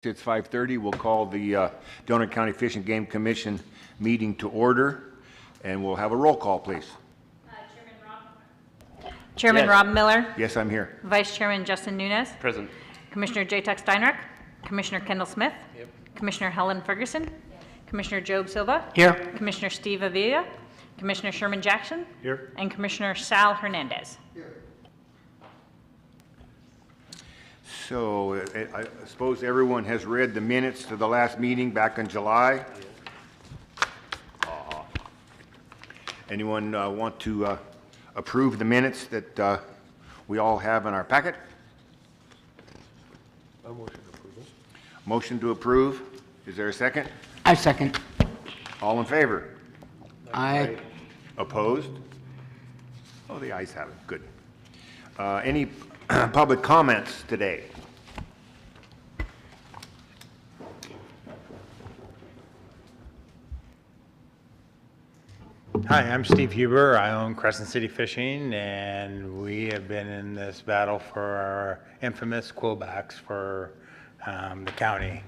It's 5:30. We'll call the Donut County Fish and Game Commission meeting to order, and we'll have a roll call, please. Chairman Yes. Rob Miller. Yes, I'm here. Vice Chairman Justin Nunes. Present. Commissioner J-Tuck Steinrich. Commissioner Kendall Smith. Commissioner Helen Ferguson. Commissioner Job Silva. Here. Commissioner Steve Avila. Commissioner Sherman Jackson. Here. And Commissioner Sal Hernandez. So I suppose everyone has read the minutes to the last meeting back in July. Anyone want to approve the minutes that we all have in our packet? Motion to approve. Is there a second? I second. All in favor? Aye. Opposed? Oh, the ayes have it. Good. Any public comments today? Hi, I'm Steve Huber. I own Crescent City Fishing, and we have been in this battle for our infamous quillbacks for the county.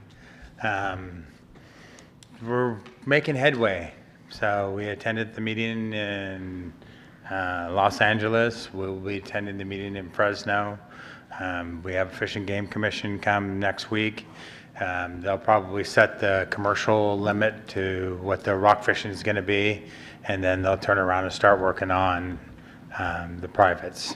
We're making headway. So we attended the meeting in Los Angeles. We'll be attending the meeting in Fresno. We have a Fish and Game Commission come next week. They'll probably set the commercial limit to what the rock fishing is going to be, and then they'll turn around and start working on the privates.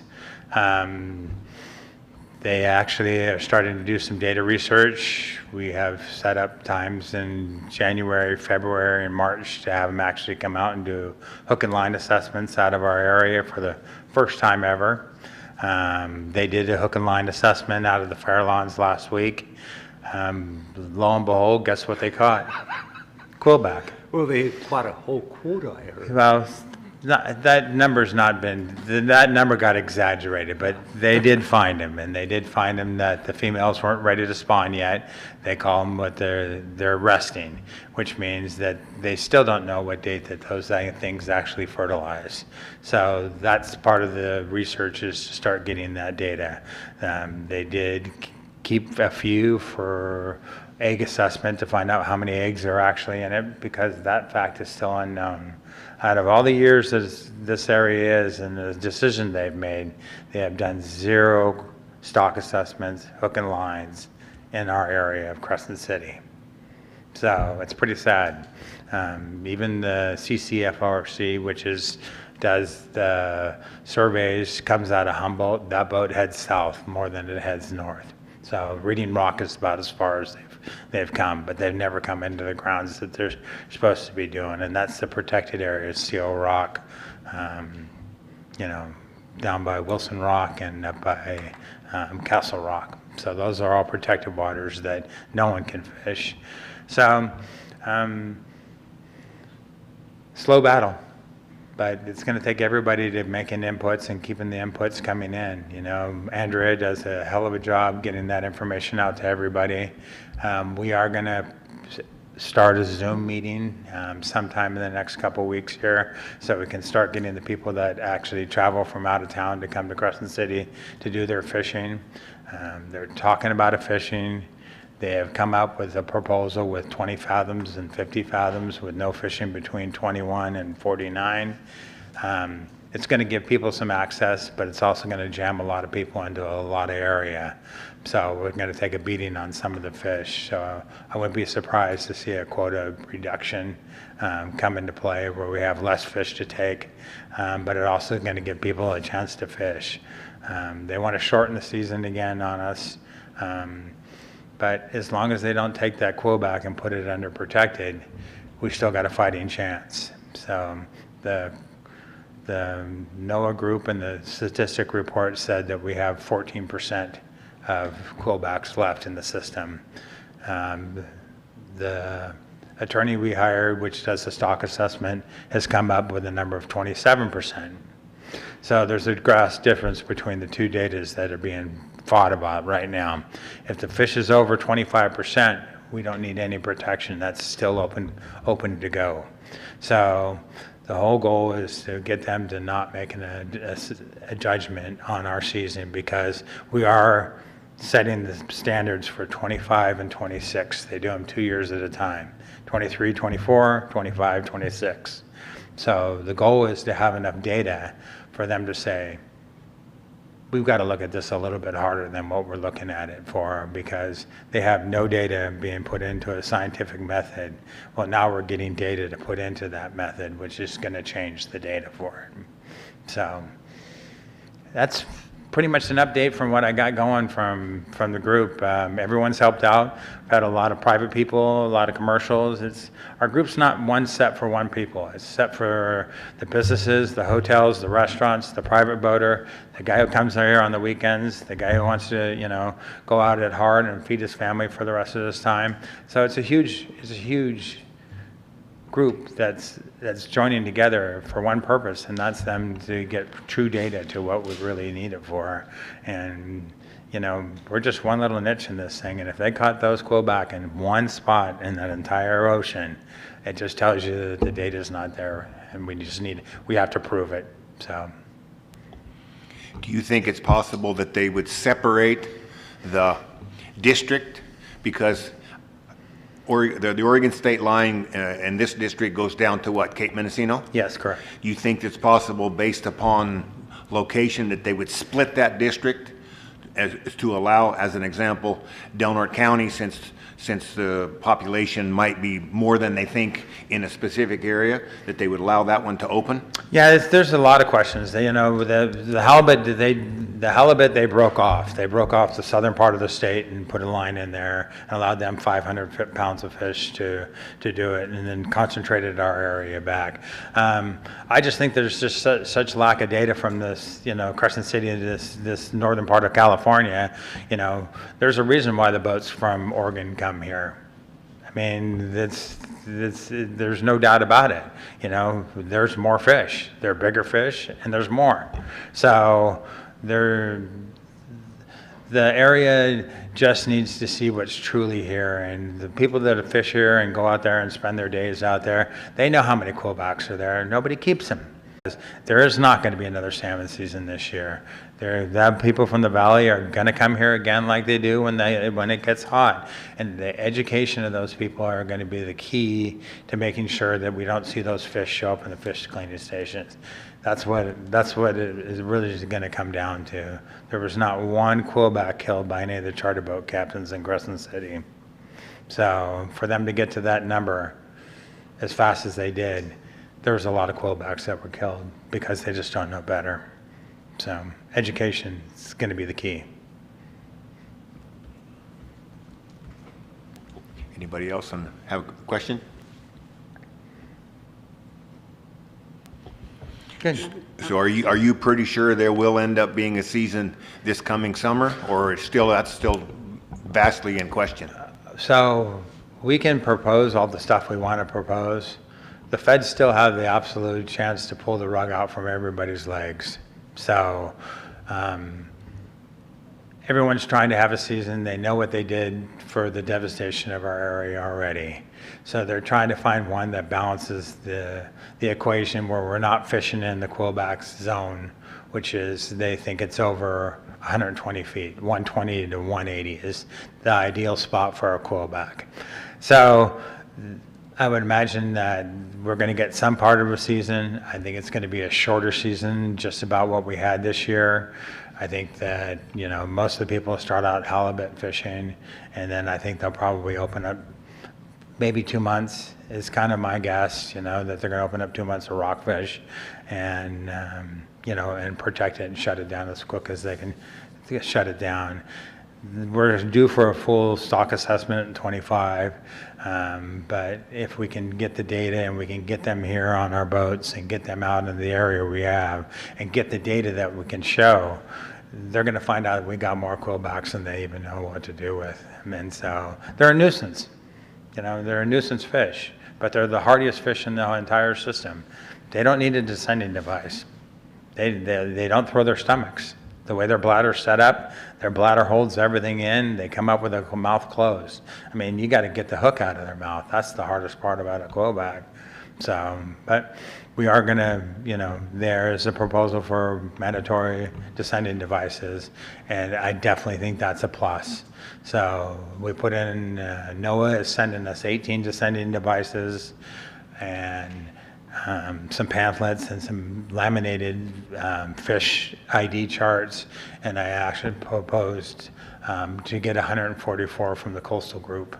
They actually are starting to do some data research. We have set up times in January, February, and March to have them actually come out and do hook and line assessments out of our area for the first time ever. They did a hook and line assessment out of the Fairlawns last week. Lo and behold, guess what they caught? Quillback. Well, they caught a whole quota, I heard. Well, that number's not been, that number got exaggerated, but they did find them, and they did find them that the females weren't ready to spawn yet. They call them what they're resting, which means that they still don't know what date that those things actually fertilize. So that's part of the research, is to start getting that data. They did keep a few for egg assessment to find out how many eggs are actually in it, because that fact is still unknown. Out of all the years that this area is and the decision they've made, they have done 0 stock assessments, hook and lines in our area of Crescent City. So it's pretty sad. Even the CCFRC, which does the surveys, comes out of Humboldt. That boat heads south more than it heads north. So Reading Rock is about as far as they've come, but they've never come into the grounds that they're supposed to be doing, and that's the protected areas: Seal Rock, down by Wilson Rock and up by Castle Rock. So those are all protected waters that no one can fish. So slow battle. But it's going to take everybody to making inputs and keeping the inputs coming in. Andrea does a hell of a job getting that information out to everybody. We are going to start a Zoom meeting sometime in the next couple weeks here, so we can start getting the people that actually travel from out of town to come to Crescent City to do their fishing. They're talking about a fishing. They have come up with a proposal with 20 fathoms and 50 fathoms with no fishing between 21 and 49. It's going to give people some access, but it's also going to jam a lot of people into a lot of area. So we're going to take a beating on some of the fish. So I wouldn't be surprised to see a quota reduction come into play where we have less fish to take, but it also going to give people a chance to fish. They want to shorten the season again on us. But as long as they don't take that quillback and put it under protected, we still got a fighting chance. So the NOAA group and the statistic report said that we have 14% of quillbacks left in the system. The attorney we hired, which does the stock assessment, has come up with a number of 27%. So there's a vast difference between the two datas that are being fought about right now. If the fish is over 25%, we don't need any protection. That's still open to go. So the whole goal is to get them to not make a judgment on our season, because we are setting the standards for 25 and 26. They do them 2 years at a time, 23, 24, 25, 26. So the goal is to have enough data for them to say, we've got to look at this a little bit harder than what we're looking at it for, because they have no data being put into a scientific method. Well, now we're getting data to put into that method, which is going to change the data for it. So that's pretty much an update from what I got going from the group. Everyone's helped out. We've had a lot of private people, a lot of commercials. Our group's not one set for one people. It's set for the businesses, the hotels, the restaurants, the private boater, the guy who comes here on the weekends, the guy who wants to, go out at heart and feed his family for the rest of his time. So it's a huge group that's joining together for one purpose, and that's them to get true data to what we really need it for. And we're just one little niche in this thing, and if they caught those quillback in one spot in that entire ocean, it just tells you that the data is not there, and we have to prove it. So Do you think it's possible that they would separate the district? Because the Oregon state line and this district goes down to what, Cape Mendocino? yes, correct. Do you think it's possible, based upon location, that they would split that district as to allow, as an example, Del Norte County, since the population might be more than they think in a specific area, that they would allow that one to open? Yeah, there's a lot of questions. The halibut they broke off. They broke off the southern part of the state and put a line in there and allowed them 500 pounds of fish to do it, and then concentrated our area back. I just think there's just such lack of data from this, Crescent City, this northern part of California. There's a reason why the boats from Oregon come here. I mean, there's no doubt about it. There's more fish. They're bigger fish, and there's more. So the area just needs to see what's truly here, and the people that fish here and go out there and spend their days out there, they know how many quillbacks are there. Nobody keeps them. There is not going to be another salmon season this year. The people from the valley are going to come here again like they do when it gets hot. And the education of those people are going to be the key to making sure that we don't see those fish show up in the fish cleaning stations. That's what it is really going to come down to. There was not one quillback killed by any of the charter boat captains in Crescent City. So for them to get to that number as fast as they did, there was a lot of quillbacks that were killed because they just don't know better. So education is going to be the key. Anybody else have a question? Good. So are you pretty sure there will end up being a season this coming summer, or that's still vastly in question? So we can propose all the stuff we want to propose. The feds still have the absolute chance to pull the rug out from everybody's legs. So everyone's trying to have a season. They know what they did for the devastation of our area already. So they're trying to find one that balances the equation where we're not fishing in the quillbacks zone, which is they think it's over 120 feet. 120 to 180 is the ideal spot for a quillback. So I would imagine that we're going to get some part of a season. I think it's going to be a shorter season, just about what we had this year. I think that, most of the people start out halibut fishing, and then I think they'll probably open up maybe 2 months is kind of my guess, that they're going to open up 2 months of rockfish and, and protect it and shut it down as quick as they can shut it down. We're due for a full stock assessment in 25, but if we can get the data and we can get them here on our boats and get them out in the area we have and get the data that we can show, they're going to find out we got more quillbacks than they even know what to do with. And so they're a nuisance. They're a nuisance fish, but they're the hardiest fish in the entire system. They don't need a descending device. They don't throw their stomachs. The way their bladder's set up, their bladder holds everything in. They come up with a mouth closed. I mean, you got to get the hook out of their mouth. That's the hardest part about a quillback. So, but we are going to, there is a proposal for mandatory descending devices, and I definitely think that's a plus. So we put in, NOAA is sending us 18 descending devices and some pamphlets and some laminated fish ID charts, and I actually proposed to get 144 from the coastal group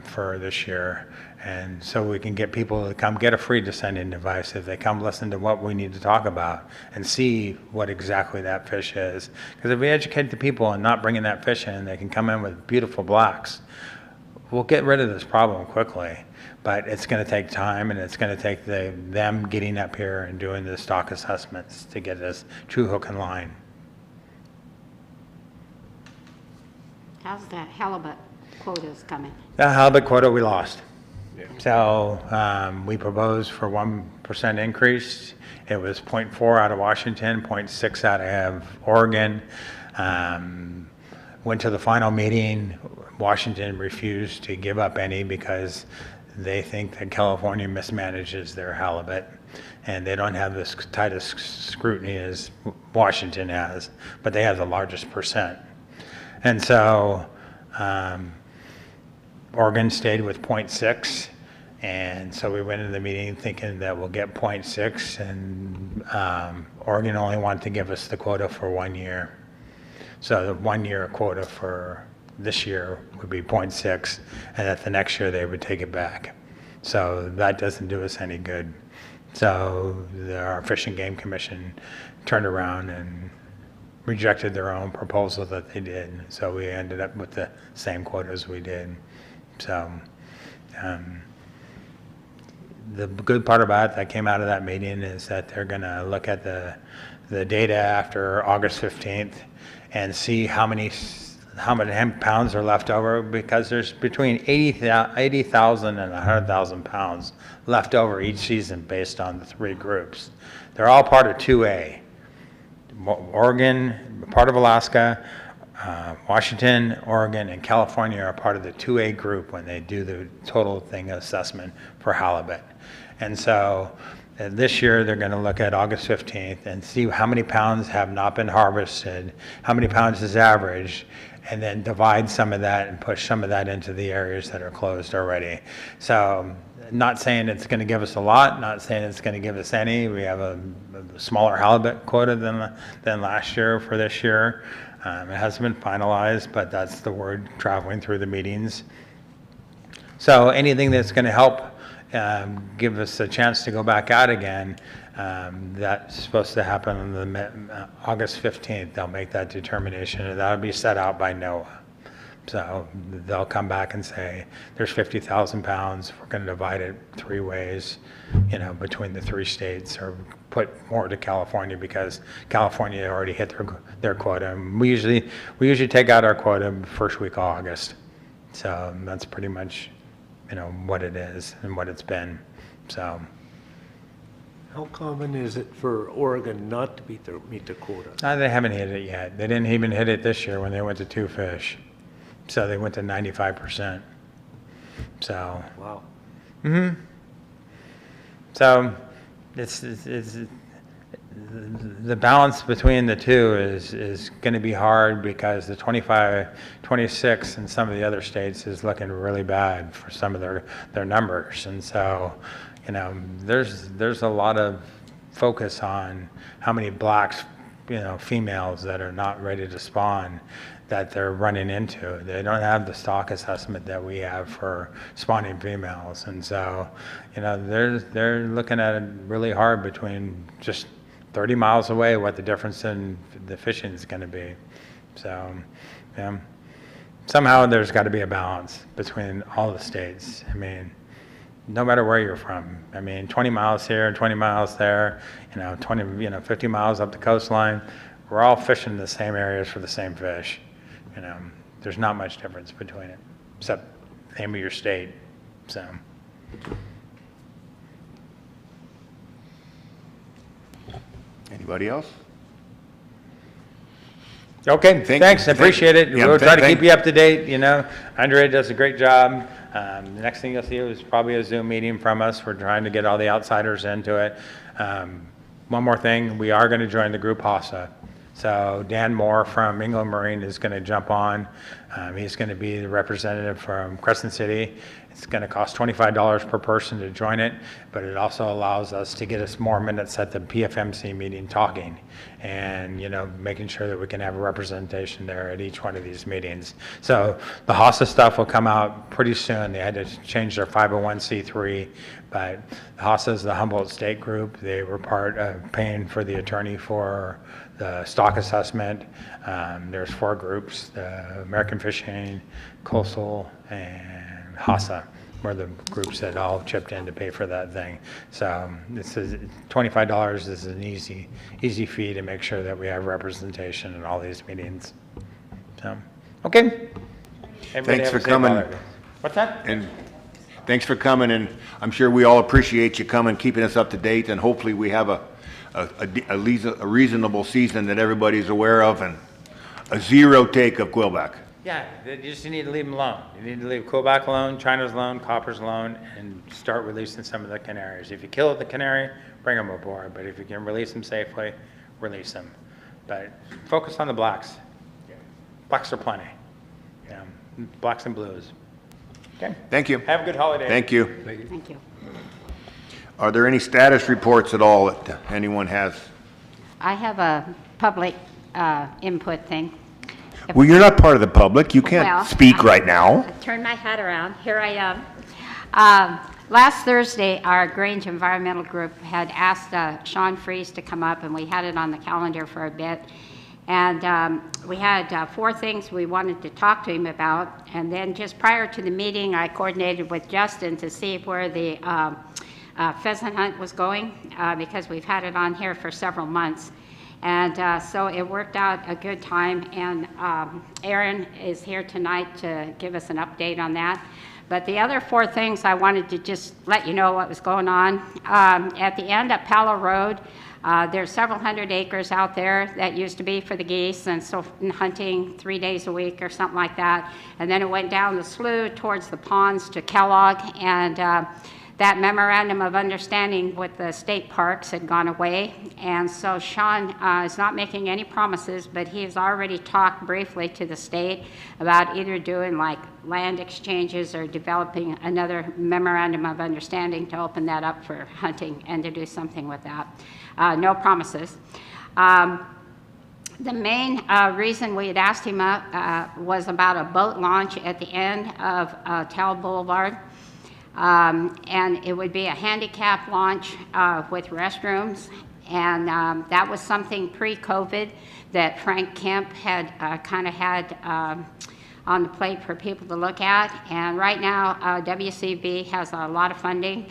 for this year. And so we can get people to come get a free descending device if they come listen to what we need to talk about and see what exactly that fish is. Because if we educate the people and not bringing that fish in, they can come in with beautiful blacks. We'll get rid of this problem quickly, but it's going to take time, and it's going to take them getting up here and doing the stock assessments to get this true hook and line. How's the halibut quotas coming? The halibut quota we lost. So we proposed for 1% increase. It was 0.4 out of Washington, 0.6 out of Oregon. Went to the final meeting. Washington refused to give up any because they think that California mismanages their halibut, and they don't have this tightest scrutiny as Washington has, but they have the largest percent. And so Oregon stayed with 0.6, and so we went into the meeting thinking that we'll get 0.6, and Oregon only wanted to give us the quota for 1 year. So the 1 year quota for this year would be 0.6, and that the next year they would take it back. So that doesn't do us any good. So our Fish and Game Commission turned around and rejected their own proposal that they did. So we ended up with the same quota as we did. So the good part about it that came out of that meeting is that they're going to look at the data after August 15th and see how many pounds are left over, because there's between 80,000 and 100,000 pounds left over each season based on the three groups. They're all part of 2A. Oregon, part of Alaska, Washington, Oregon, and California are part of the 2A group when they do the total thing assessment for halibut. And so this year they're going to look at August 15th and see how many pounds have not been harvested, how many pounds is average, and then divide some of that and push some of that into the areas that are closed already. So not saying it's going to give us a lot, not saying it's going to give us any. We have a smaller halibut quota than last year for this year. It hasn't been finalized, but that's the word traveling through the meetings. So anything that's going to help give us a chance to go back out again, that's supposed to happen on August 15th. They'll make that determination, and that'll be set out by NOAA. So they'll come back and say, there's 50,000 pounds. We're going to divide it 3 ways, between the 3 states, or put more to California because California already hit their quota. And we usually take out our quota first week of August. So that's pretty much, what it is and what it's been. So. How common is it for Oregon not to meet the quota? They haven't hit it yet. They didn't even hit it this year when they went to 2 fish. So they went to 95%. So. Wow. Mm-hmm. So it's the balance between the two is going to be hard, because the 25, 26 in some of the other states is looking really bad for some of their numbers. And so, there's a lot of focus on how many blacks, females that are not ready to spawn that they're running into. They don't have the stock assessment that we have for spawning females. And so, they're looking at it really hard between just 30 miles away, what the difference in the fishing is going to be. So, somehow there's got to be a balance between all the states. I mean, no matter where you're from. I mean, 20 miles here, 20 miles there, 50 miles up the coastline. We're all fishing the same areas for the same fish. There's not much difference between it, except the name of your state. So. Anybody else? Okay, thanks, I appreciate it. Yeah, We'll try to thank- keep you up to date, you know. Andrea does a great job. The next thing you'll see is probably a Zoom meeting from us. We're trying to get all the outsiders into it. One more thing, we are going to join the group HASA. So Dan Moore from England Marine is going to jump on. He's going to be the representative from Crescent City. It's going to cost $25 per person to join it, but it also allows us to get us more minutes at the PFMC meeting talking and, you know, making sure that we can have a representation there at each one of these meetings. So the HASA stuff will come out pretty soon. They had to change their 501c3, but HASA is the Humboldt State Group. They were part of paying for the attorney for the stock assessment. There's 4 groups, the American Fishing, Coastal, and HASA were the groups that all chipped in to pay for that thing. So this is $25 is an easy fee to make sure that we have representation in all these meetings. So, okay. Everybody Thanks have a for safe coming. holiday. What's that? And thanks for coming, and I'm sure we all appreciate you coming, keeping us up to date, and hopefully we have a reasonable season that everybody's aware of, and a zero take of quillback. Yeah, you just need to leave them alone. You need to leave Quebec alone, China's alone, Copper's alone, and start releasing some of the canaries. If you kill the canary, bring them aboard. But if you can release them safely, release them. But focus on the blacks. Blacks are plenty. Yeah, blacks and blues. Okay. Thank you. Have a good holiday. Thank you. Thank you. Are there any status reports at all that anyone has? I have a public input thing. Well, you're not part of the public. You can't Well, speak right now. Turn my hat around. Here I am. Last Thursday, our Grange Environmental Group had asked Sean Freeze to come up, and we had it on the calendar for a bit. And we had 4 things we wanted to talk to him about. And then just prior to the meeting, I coordinated with Justin to see where the pheasant hunt was going, because we've had it on here for several months. And so it worked out a good time, and Aaron is here tonight to give us an update on that. But the other 4 things I wanted to just let you know what was going on. At the end at Palo Road, there's several hundred acres out there that used to be for the geese, and so hunting 3 days a week or something like that. And then it went down the slough towards the ponds to Kellogg, and that memorandum of understanding with the state parks had gone away. And so Sean is not making any promises, but he has already talked briefly to the state about either doing like land exchanges or developing another memorandum of understanding to open that up for hunting and to do something with that. No promises. The main reason we had asked him up was about a boat launch at the end of Tell Boulevard. And it would be a handicap launch with restrooms. And that was something pre-COVID that Frank Kemp had kind of had on the plate for people to look at. And right now, WCB has a lot of funding.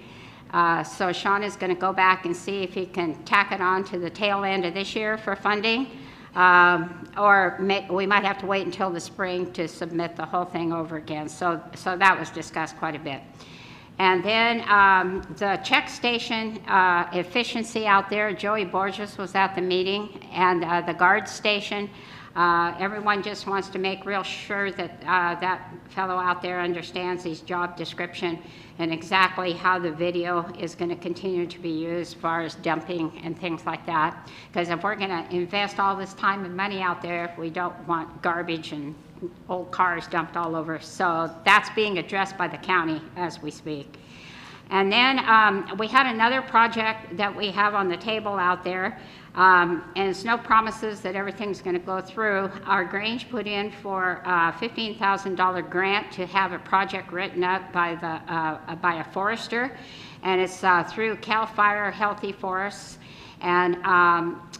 So Sean is going to go back and see if he can tack it on to the tail end of this year for funding. We might have to wait until the spring to submit the whole thing over again. So that was discussed quite a bit. And then the check station efficiency out there, Joey Borges was at the meeting, and the guard station, everyone just wants to make real sure that that fellow out there understands his job description and exactly how the video is going to continue to be used as far as dumping and things like that. Because if we're going to invest all this time and money out there, we don't want garbage and old cars dumped all over. So that's being addressed by the county as we speak. And then we had another project that we have on the table out there, and it's no promises that everything's going to go through. Our Grange put in for a $15,000 grant to have a project written up by a forester, and it's through CAL FIRE Healthy Forests. And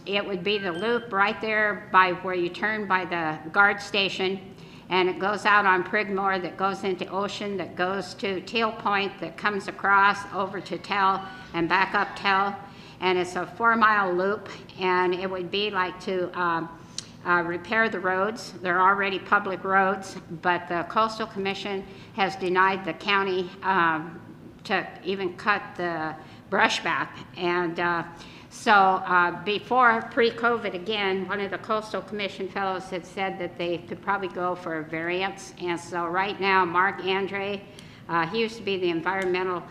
it would be the loop right there by where you turn by the guard station, and it goes out on Prigmore, that goes into Ocean, that goes to Teal Point, that comes across over to Tell and back up Tell. And it's a 4-mile loop, and it would be like to repair the roads. They're already public roads, but the Coastal Commission has denied the county to even cut the brush back. And So before, pre-COVID again, one of the Coastal Commission fellows had said that they could probably go for a variance. And so right now, Mark Andre, he used to be the environmental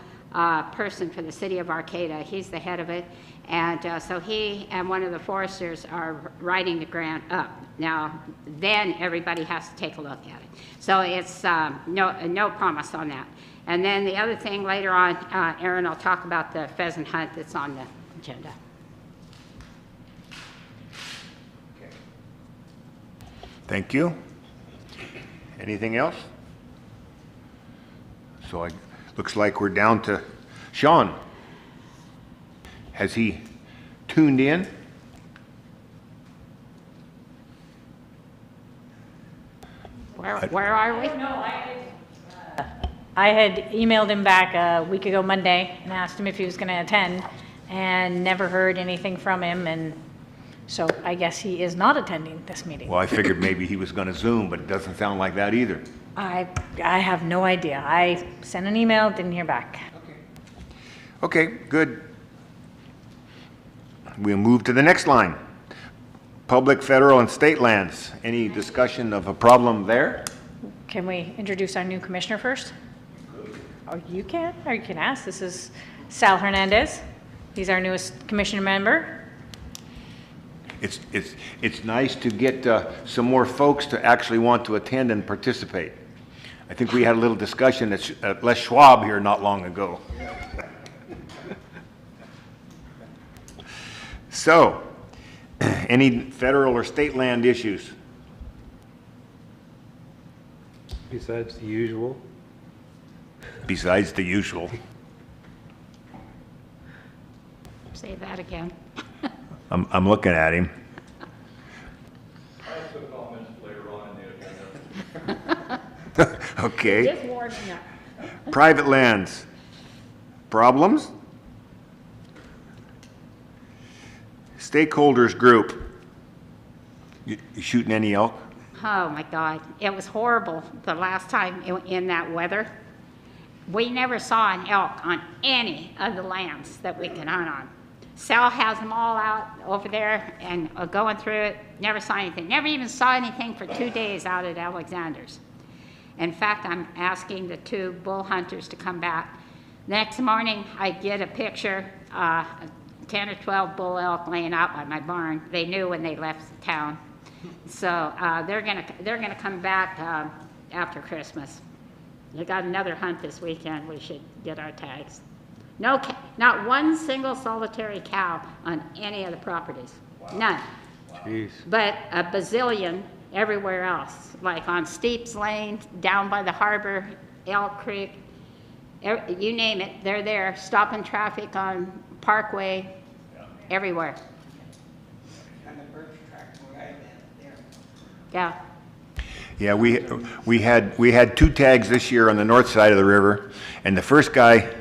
person for the city of Arcata. He's the head of it. And so he and one of the foresters are writing the grant up. Now, then everybody has to take a look at it. So it's no promise on that. And then the other thing later on, Aaron will talk about the pheasant hunt that's on the agenda. Thank you. Anything else? So looks like we're down to Sean. Has he tuned in? Where are we? I had emailed him back a week ago Monday and asked him if he was going to attend, and never heard anything from him, and so I guess he is not attending this meeting. Well, I figured maybe he was going to Zoom, but it doesn't sound like that either. I have no idea. I sent an email, didn't hear back. Okay, good. We'll move to the next line. Public, federal, and state lands. Any discussion of a problem there? Can we introduce our new commissioner first? Oh, you can, or you can ask. This is Sal Hernandez. He's our newest commissioner member. It's nice to get some more folks to actually want to attend and participate. I think we had a little discussion at Les Schwab here not long ago. So, any federal or state land issues? Besides the usual? Besides the usual. Say that again. I'm looking at him. I have some comments later on in the agenda. Okay. Just warming up. Private lands. Problems? Stakeholders group. You shooting any elk? Oh, my God. It was horrible the last time in that weather. We never saw an elk on any of the lands that we can hunt on. Sal has them all out over there and going through it. Never saw anything. Never even saw anything for 2 days out at Alexander's. In fact, I'm asking the 2 bull hunters to come back. Next morning, I get a picture, 10 or 12 bull elk laying out by my barn. They knew when they left town. So they're gonna come back after Christmas. They got another hunt this weekend. We should get our tags. No, not one single solitary cow on any of the properties. Wow. None. Jeez. But a bazillion everywhere else, like on Steeps Lane, down by the harbor, Elk Creek, you name it, they're there, stopping traffic on Parkway, everywhere. On the birch track where I live, there. Yeah. Yeah, we had 2 tags this year on the north side of the river, and the first guy,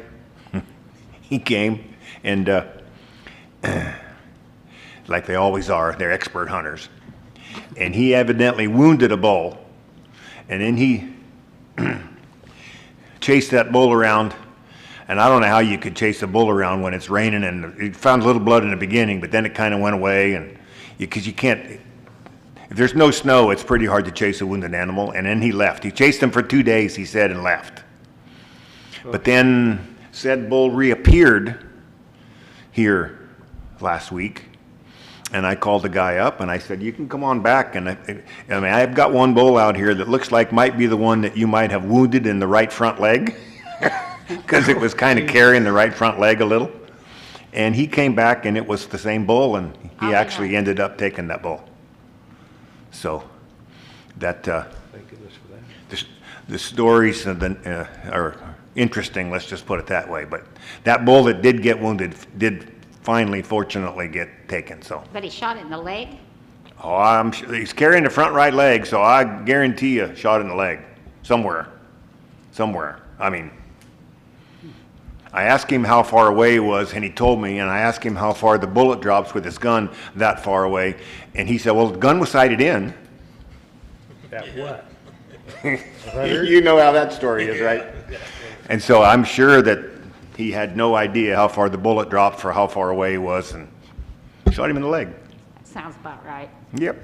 he came and like they always are, they're expert hunters, and he evidently wounded a bull, and then he chased that bull around. And I don't know how you could chase a bull around when it's raining, and he found a little blood in the beginning, but then it kind of went away, and because you can't, if there's no snow, it's pretty hard to chase a wounded animal. And then he left. He chased him for 2 days, he said, and left. But then said bull reappeared here last week, and I called the guy up and I said, you can come on back. And I mean, I've got one bull out here that looks like might be the one that you might have wounded in the right front leg. Because it was kind of carrying the right front leg a little. And he came back and it was the same bull, and he actually ended up taking that bull. So that, Thank goodness for that. the stories are interesting, let's just put it that way. But that bull that did get wounded did finally, fortunately, get taken, so. But he shot it in the leg? Oh, I'm sure, he's carrying the front right leg, so I guarantee you shot in the leg, somewhere. I mean, I asked him how far away he was, and he told me, and I asked him how far the bullet drops with his gun that far away, and he said, well, the gun was sighted in. That what? You know how that story is, right? And so I'm sure that he had no idea how far the bullet dropped for how far away he was, and Shot him in the leg. Sounds about right. Yep.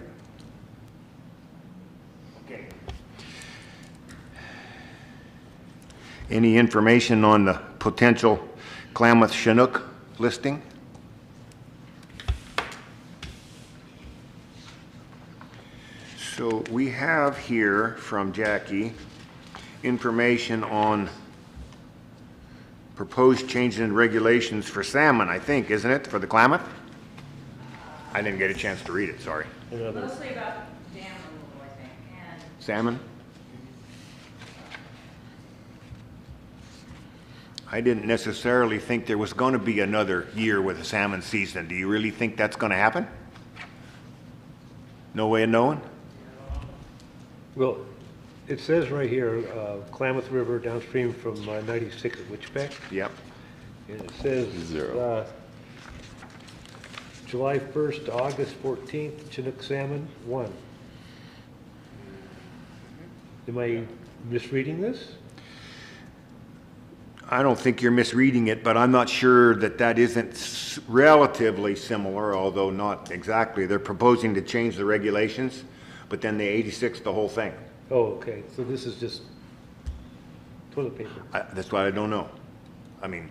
Okay. Any information on the potential Klamath Chinook listing? So we have here from Jackie information on proposed changes in regulations for salmon, I think, isn't it, for the Klamath? I didn't get a chance to read it, sorry. Mostly about dam removal, I think, and Salmon? I didn't necessarily think there was going to be another year with a salmon season. Do you really think that's going to happen? No way of knowing? Well, it says right here, Klamath River downstream from 96 at Witchbeck. Yep. And it says, July 1st to August 14th, Chinook salmon, 1. Am I misreading this? I don't think you're misreading it, but I'm not sure that that isn't relatively similar, although not exactly. They're proposing to change the regulations, but then they 86 the whole thing. Oh, okay, so this is just toilet paper. That's why I don't know. I mean,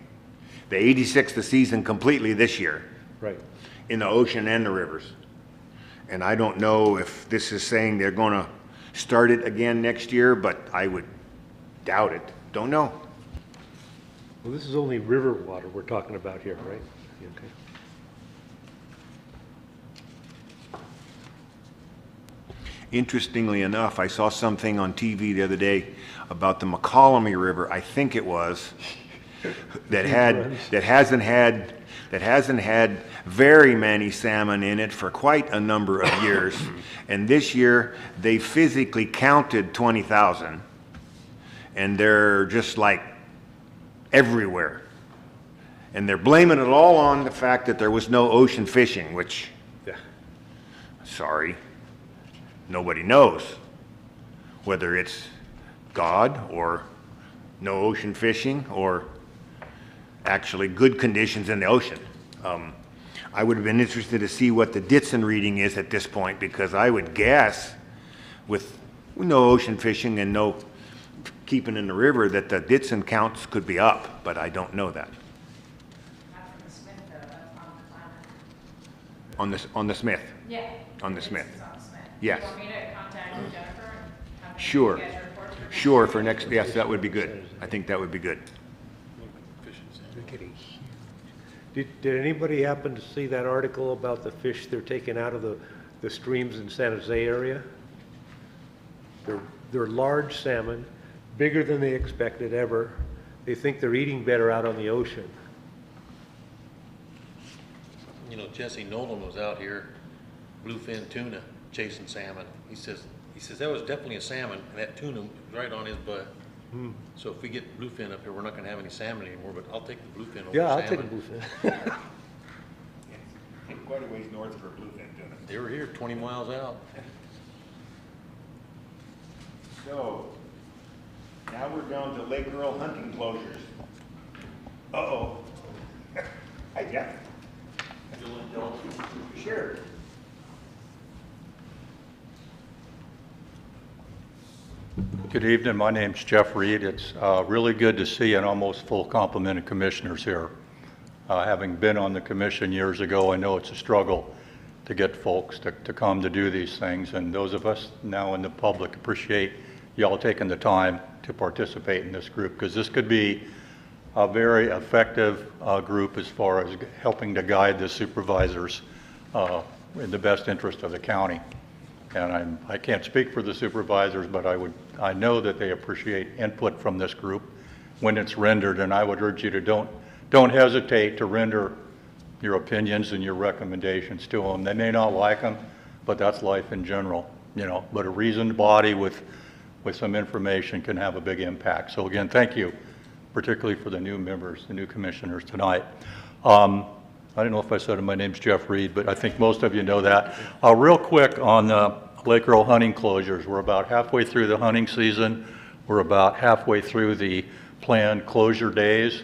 they 86 the season completely this year Right. in the ocean and the rivers. And I don't know if this is saying they're going to start it again next year, but I would doubt it. Don't know. Well, this is only river water we're talking about here, right? Okay. Interestingly enough, I saw something on TV the other day about the McCollum River, I think it was, that hasn't had very many salmon in it for quite a number of years. And this year, they physically counted 20,000, and they're just like everywhere. And they're blaming it all on the fact that there was no ocean fishing, which, Yeah. sorry, nobody knows whether it's God or no ocean fishing or actually good conditions in the ocean. I would have been interested to see what the Ditson reading is at this point, because I would guess with no ocean fishing and no keeping in the river that the Ditson counts could be up, but I don't know that. not from the Smith, though, that's on the Klamath. On the Smith? Yeah. On the Smith. It's on the Smith. Yes. You want me to contact Jennifer and have her Sure. get your report to her? Sure, for next, yes, that would be good. I think that would be good. They're getting huge. Did anybody happen to see that article about the fish they're taking out of the streams in San Jose area? They're large salmon, bigger than they expected ever. They think they're eating better out on the ocean. You know, Jesse Nolan was out here, bluefin tuna, chasing salmon. He says that was definitely a salmon, and that tuna was right on his butt. So if we get bluefin up here, we're not gonna have any salmon anymore, but I'll take the bluefin over Yeah, I'll salmon. take a bluefin. Quite a ways north for bluefin tuna. They were here 20 miles out. So, now we're down to Lake Earl hunting closures. Uh-oh. Hi, Jeff. Sure. Good evening. My name's Jeff Reed. It's really good to see an almost full complement of commissioners here. Having been on the commission years ago, I know it's a struggle to get folks to come to do these things, and those of us now in the public appreciate y'all taking the time to participate in this group, because this could be a very effective group as far as helping to guide the supervisors in the best interest of the county. And I can't speak for the supervisors, but I know that they appreciate input from this group when it's rendered, and I would urge you to don't hesitate to render your opinions and your recommendations to them. They may not like them, but that's life in general, you know. But a reasoned body with some information can have a big impact. So again, thank you, particularly for the new members, the new commissioners tonight. I don't know if I said it, my name's Jeff Reed, but I think most of you know that. Real quick on Lake Earl hunting closures. We're about halfway through the hunting season. We're about halfway through the planned closure days.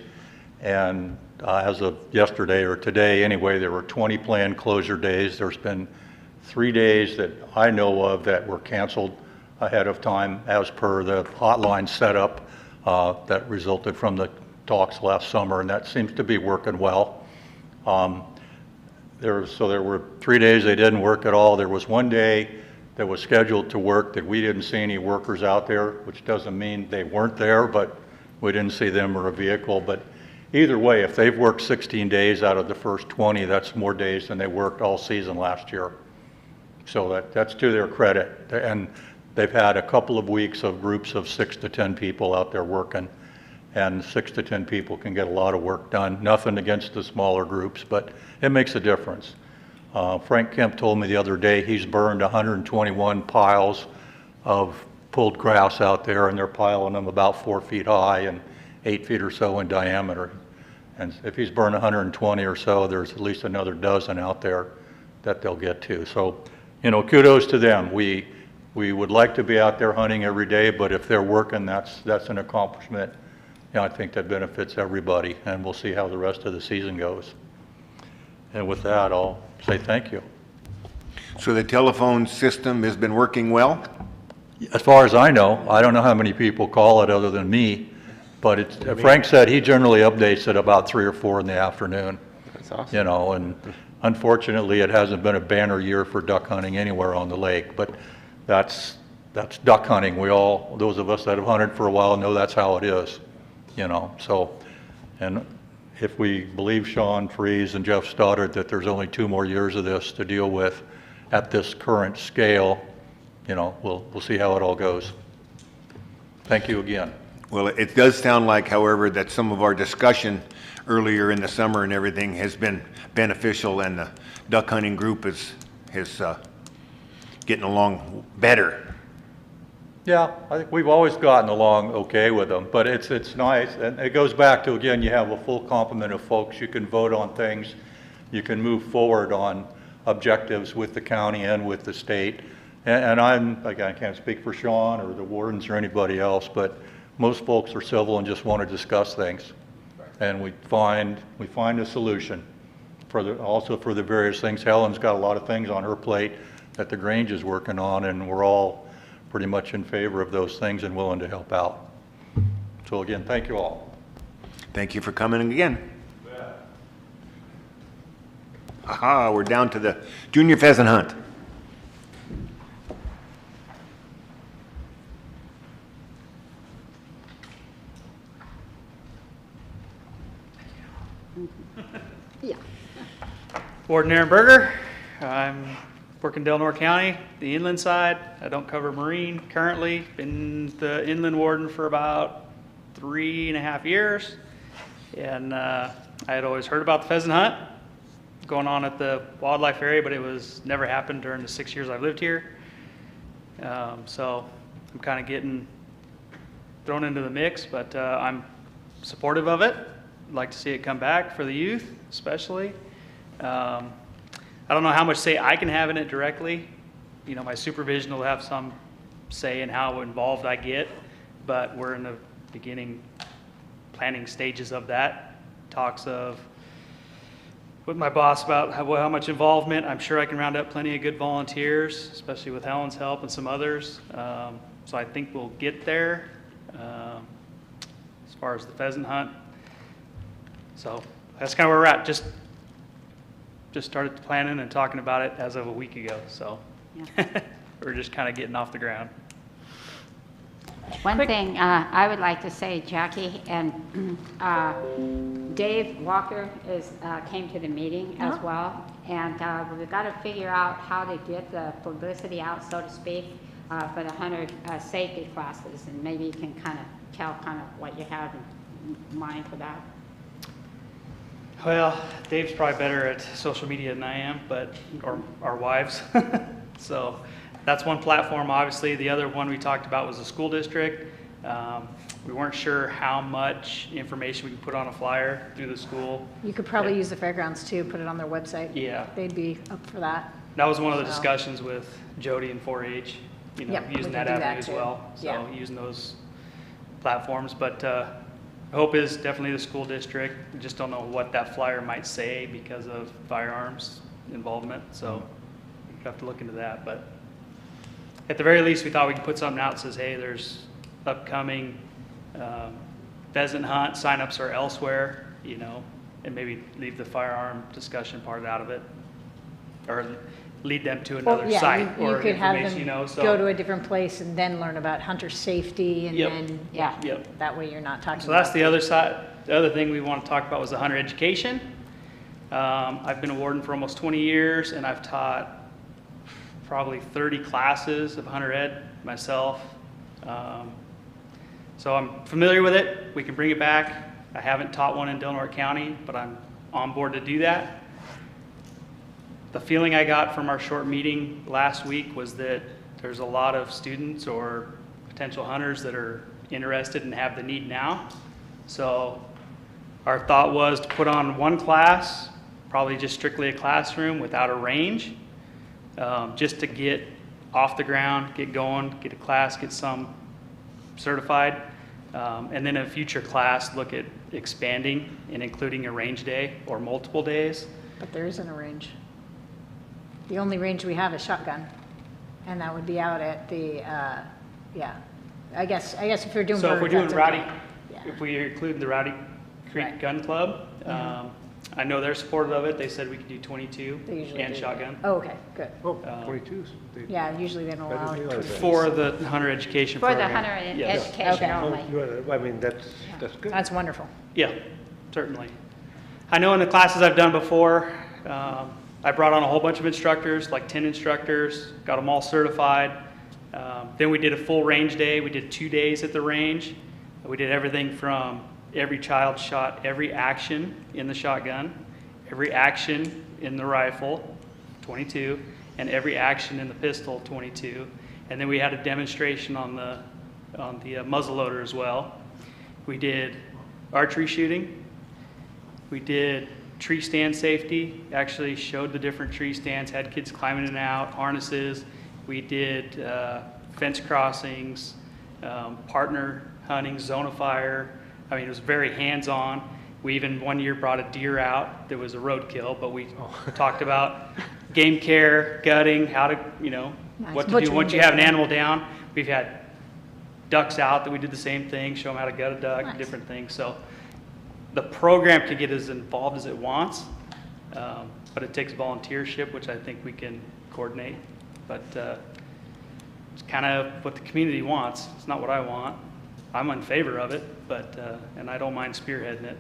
And as of yesterday or today, anyway, there were 20 planned closure days. There's been 3 days that I know of that were canceled ahead of time as per the hotline setup that resulted from the talks last summer, and that seems to be working well. There were 3 days they didn't work at all. There was 1 day that was scheduled to work that we didn't see any workers out there, which doesn't mean they weren't there, but we didn't see them or a vehicle. But either way, if they've worked 16 days out of the first 20, that's more days than they worked all season last year. So that's to their credit. And they've had a couple of weeks of groups of 6 to 10 people out there working. And 6 to 10 people can get a lot of work done. Nothing against the smaller groups, but it makes a difference. Frank Kemp told me the other day he's burned 121 piles of pulled grass out there, and they're piling them about 4 feet high and 8 feet or so in diameter. And if he's burned 120 or so, there's at least another dozen out there that they'll get to. So, you know, kudos to them. We would like to be out there hunting every day, but if they're working, that's an accomplishment. You know, I think that benefits everybody, and we'll see how the rest of the season goes. And with that, I'll say thank you. So the telephone system has been working well? As far as I know, I don't know how many people call it other than me, but it's, Frank said he generally updates it about 3 or 4 in the afternoon. That's awesome. You know, and unfortunately, it hasn't been a banner year for duck hunting anywhere on the lake, but that's duck hunting. We all, those of us that have hunted for a while, know that's how it is, you know. So, and if we believe Sean Freeze and Jeff Stoddard that there's only 2 more years of this to deal with at this current scale, you know, we'll see how it all goes. Thank you again. Well, it does sound like, however, that some of our discussion earlier in the summer and everything has been beneficial, and the duck hunting group is getting along better. Yeah, I think we've always gotten along okay with them, but it's nice, and it goes back to, again, you have a full complement of folks. You can vote on things, you can move forward on objectives with the county and with the state. And again, I can't speak for Sean or the wardens or anybody else, but most folks are civil and just want to discuss things. And we find a solution also for the various things. Helen's got a lot of things on her plate that the Grange is working on, and we're all pretty much in favor of those things and willing to help out. So again, thank you all. Thank you for coming again. Aha, we're down to the junior pheasant hunt. Yeah. Warden Aaron Berger. I'm working Delnor County, the inland side. I don't cover marine currently. Been the inland warden for about 3.5 years. And I had always heard about the pheasant hunt going on at the wildlife area, but it was never happened during the 6 years I've lived here. So I'm kind of getting thrown into the mix, but I'm supportive of it. I'd like to see it come back for the youth, especially. I don't know how much say I can have in it directly. You know, my supervision will have some say in how involved I get, but we're in the beginning planning stages of that. Talks of with my boss about how much involvement. I'm sure I can round up plenty of good volunteers, especially with Helen's help and some others. So I think we'll get there as far as the pheasant hunt. So that's kind of where we're at. Just started planning and talking about it as of a week ago. So yeah. We're just kind of getting off the ground. One thing I would like to say, Jackie, and Dave Walker came to the meeting as well, and we've got to figure out how to get the publicity out, so to speak, for the hunter safety classes, and maybe you can kind of tell what you have in mind for that. Well, Dave's probably better at social media than I am, but or our wives. So that's one platform. Obviously, the other one we talked about was the school district. We weren't sure how much information we could put on a flyer through the school. You could probably use the fairgrounds too, put it on their website. Yeah. They'd be up for that. That was one of the discussions with Jody and 4-H, you know, Yep, we using can that do that avenue as too. well. So Yeah. using those platforms, but Hope is definitely the school district. We just don't know what that flyer might say because of firearms involvement, so we have to look into that. But at the very least, we thought we could put something out that says, hey, there's upcoming pheasant hunt, signups are elsewhere, you know, and maybe leave the firearm discussion part out of it, or lead them to Well, another yeah, site you or could have information, you them know, so. go to a different place and then learn about hunter safety and Yep. then, yeah, Yep. that way you're not talking about. So that's the other side. The other thing we want to talk about was the hunter education. I've been a warden for almost 20 years, and I've taught probably 30 classes of hunter ed myself. So I'm familiar with it. We can bring it back. I haven't taught one in Del Norte County, but I'm on board to do that. The feeling I got from our short meeting last week was that there's a lot of students or potential hunters that are interested and have the need now. So our thought was to put on one class, probably just strictly a classroom without a range, just to get off the ground, get going, get a class, get some certified. And then in a future class, look at expanding and including a range day or multiple days. But there isn't a range. The only range we have is shotgun, and that would be out at the, yeah. I guess if you're doing So if we're birds, doing that's Rowdy, okay. Yeah. if we include the Rowdy Creek Right. Gun Club, I know they're supportive of it. They said we could do 22 They usually and do. shotgun. Oh, okay, good. Oh, 22s. Yeah, usually they don't I allow didn't it. realize that. For the hunter education For the program. hunter Yes. education Okay. only. I mean, that's good. That's wonderful. Yeah, certainly. I know in the classes I've done before, I brought on a whole bunch of instructors, like 10 instructors, got them all certified. Then we did a full range day. We did 2 days at the range. We did everything from every child shot every action in the shotgun, every action in the rifle, 22, and every action in the pistol, 22. And then we had a demonstration on the muzzleloader as well. We did archery shooting. We did tree stand safety, actually showed the different tree stands, had kids climbing in and out, harnesses. We did fence crossings, partner hunting, zone of fire. I mean, it was very hands-on. We even one year brought a deer out that was a roadkill, but we talked about game care, gutting, how to, you know, Nice. what to do Butchering once you have an different. animal down. We've had ducks out that we did the same thing, show them how to gut a duck, Nice. different things. So the program can get as involved as it wants, but it takes volunteership, which I think we can coordinate. But it's kind of what the community wants. It's not what I want. I'm in favor of it, but and I don't mind spearheading it,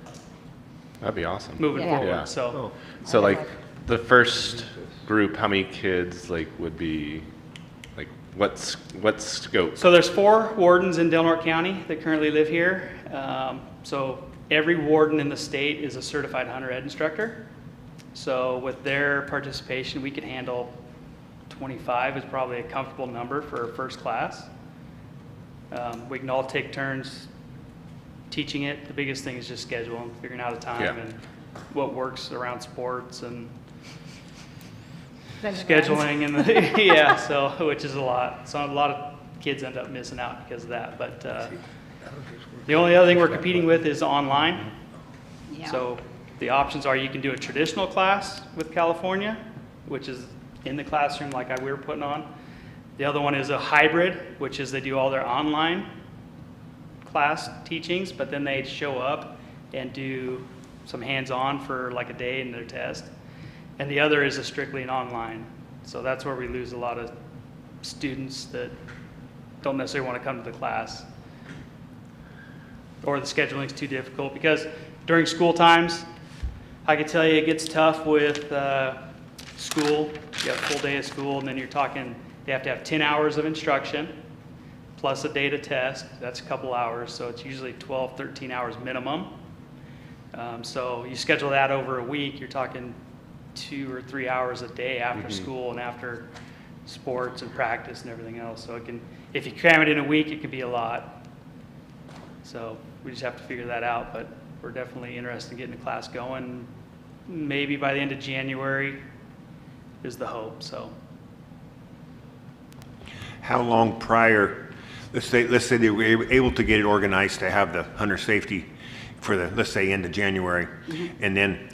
That'd be awesome. moving Yeah. forward. Yeah. So So like the first group, how many kids like would be, like what's scope? So there's 4 wardens in Del Norte County that currently live here. So every warden in the state is a certified hunter ed instructor. So with their participation, we could handle 25 is probably a comfortable number for a first class. We can all take turns teaching it. The biggest thing is just scheduling, figuring out a time Yeah. and what works around sports and Then it ends. scheduling and yeah, so which is a lot. So a lot of kids end up missing out because of that. But the only other thing we're competing with is online. Yeah. So the options are you can do a traditional class with California, which is in the classroom like we were putting on. The other one is a hybrid, which is they do all their online class teachings, but then they show up and do some hands-on for like a day in their test. And the other is a strictly an online. So that's where we lose a lot of students that don't necessarily want to come to the class. Or the scheduling's too difficult because during school times, I can tell you it gets tough with school. You have a full day of school and then you're talking, they have to have 10 hours of instruction plus a day to test. That's a couple hours, so it's usually 12, 13 hours minimum. So you schedule that over a week, you're talking 2 or 3 hours a day after school and after sports and practice and everything else. So it can, if you cram it in a week, it can be a lot. So we just have to figure that out, but we're definitely interested in getting the class going. Maybe by the end of January is the hope, so. How long prior, let's say they were able to get it organized to have the hunter safety for the, let's say, end of January. And then,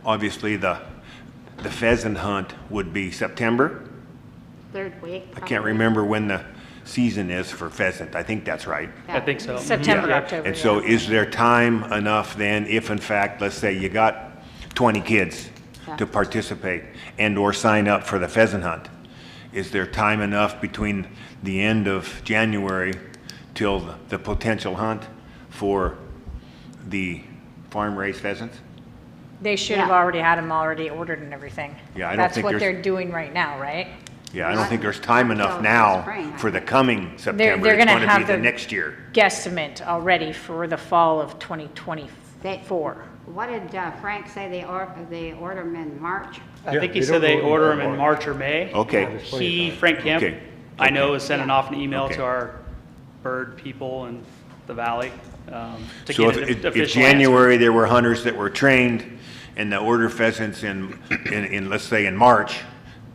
obviously, the pheasant hunt would be September. Third week. I can't remember when the season is for pheasant. I think that's right. I think so. September, Yeah. October. And so yeah. is there time enough then, if in fact, let's say you got 20 kids to participate and/or sign up for the pheasant hunt? Is there time enough between the end of January till the potential hunt for the farm-raised pheasants? They should have Yeah. already had them already ordered and everything. Yeah, I don't That's think what there's- they're doing right now, right? Yeah, I don't think there's time enough Until now spring, I for the think. coming September. they're It's gonna gonna be have the the- next year. Guesstimate already for the fall of 2024. What did Frank say they order them in March? I think he they said don't they order order them them in March or May. Okay, Frank Kemp, Okay. I know, is sending off an email Okay. to our bird people in the valley to so get an if official January there were hunters that were trained and the order pheasants in let's say in March,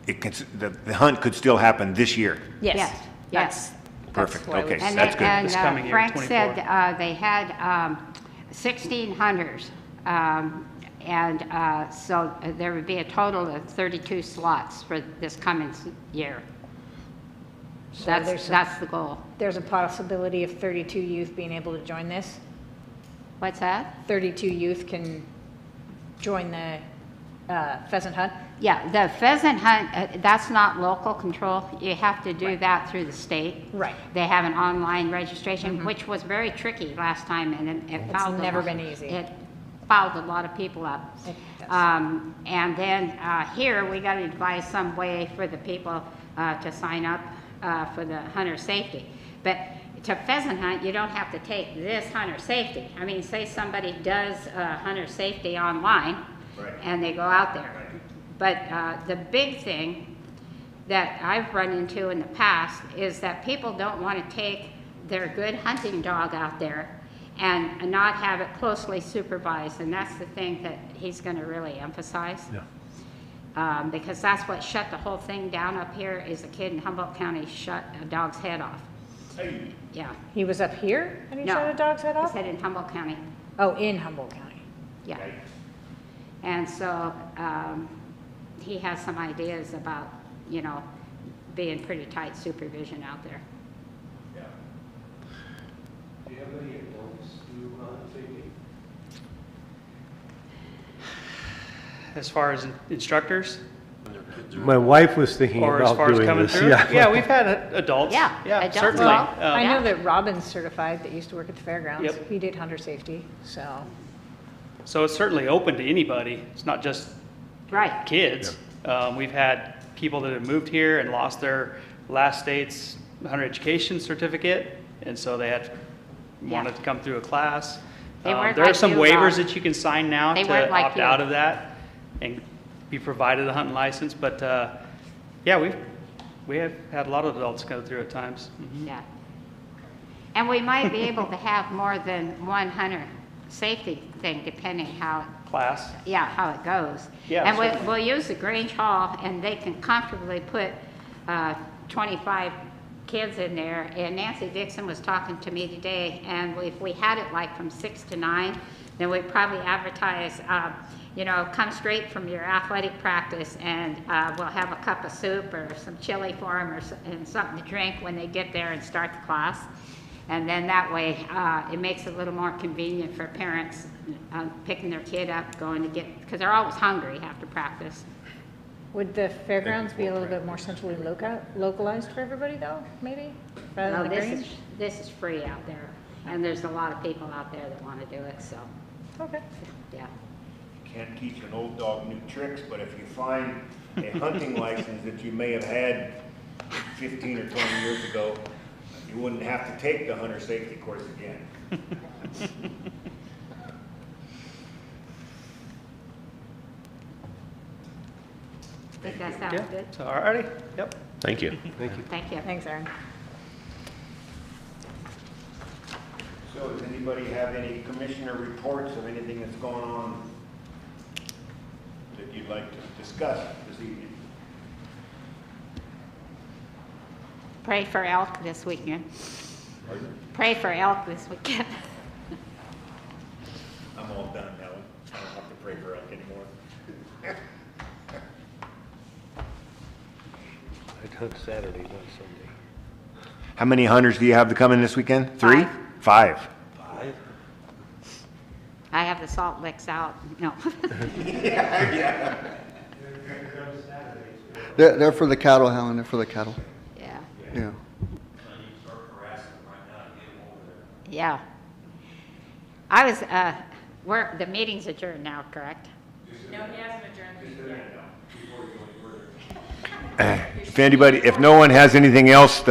the hunt could still happen this year. Yes. Yes, yes. Perfect, why we- okay, And that's they- good. And This coming year, Frank 24. said they had 16 hunters. And so there would be a total of 32 slots for this coming year. So That's the goal. There's a possibility of 32 youth being able to join this? What's that? 32 youth can join the pheasant hunt? Yeah, the pheasant hunt, that's not local control. You have to do that through the state. Right. They have an online registration, which was very tricky last time, and it It's fouled. never been easy. It fouled a lot of people up. It does. And then here, we got to devise some way for the people to sign up for the hunter safety. But to pheasant hunt, you don't have to take this hunter safety. I mean, say somebody does hunter safety online, and they go out there. But the big thing that I've run into in the past is that people don't want to take their good hunting dog out there and not have it closely supervised, and that's the thing that he's going to really emphasize. Because that's what shut the whole thing down up here, is a kid in Humboldt County shut a dog's head off. Yeah. He was up here and he No. shot a dog's head He off? said in Humboldt County, Oh, in Humboldt County. yeah. And so he has some ideas about, being pretty tight supervision out there. Do you have any adults who hunt safety? As far as instructors, My wife was thinking or as about far as doing coming this, through? yeah. Yeah, we've had adults. Yeah, Yeah, adults. certainly. Well, I Yeah. know that Robin's certified that used to work at the fairgrounds. Yep. He did hunter safety, so. So it's certainly open to anybody. It's not just Right. kids. We've had people that have moved here and lost their last state's hunter education certificate, and so they had wanted to come through a class. They weren't There are like some you, waivers Rob. that you can sign now They to weren't like opt you. out of that and be provided a hunting license, but yeah, we have had a lot of adults go through at times. Mhm. Yeah. And we might be able to have more than one hunter safety thing, depending how, Class. how it goes. Yeah, And certainly. we'll use the Grange Hall, and they can comfortably put 25 kids in there. And Nancy Dixon was talking to me today, and if we had it like from 6 to 9, then we'd probably advertise, come straight from your athletic practice, and we'll have a cup of soup or some chili for them and something to drink when they get there and start the class. And then that way, it makes it a little more convenient for parents picking their kid up, going to get, because they're always hungry after practice. Would the fairgrounds be a little bit more centrally localized for everybody though, maybe? Rather No, than the Grange? this is free out there, and there's a lot of people out there that want to do it, so, Okay. yeah. Can't teach an old dog new tricks, but if you find a hunting license that you may have had 15 or 20 years ago, you wouldn't have to take the hunter safety course again. I think that sounds Yeah, good. so, all righty, yep. Thank you. Thank you. Thanks, Aaron. So does anybody have any commissioner reports of anything that's going on that you'd like to discuss this evening? Pray for elk this weekend. Pray for elk this weekend. anymore. I hunt Saturday, not Sunday. How many hunters do you have to come in this weekend? 3? 5. I have the salt licks out, no. They're for the cattle, Helen, they're for the cattle. Yeah, Yeah. yeah. I was, the meeting's adjourned now, correct? No, he hasn't adjourned. If no one has anything else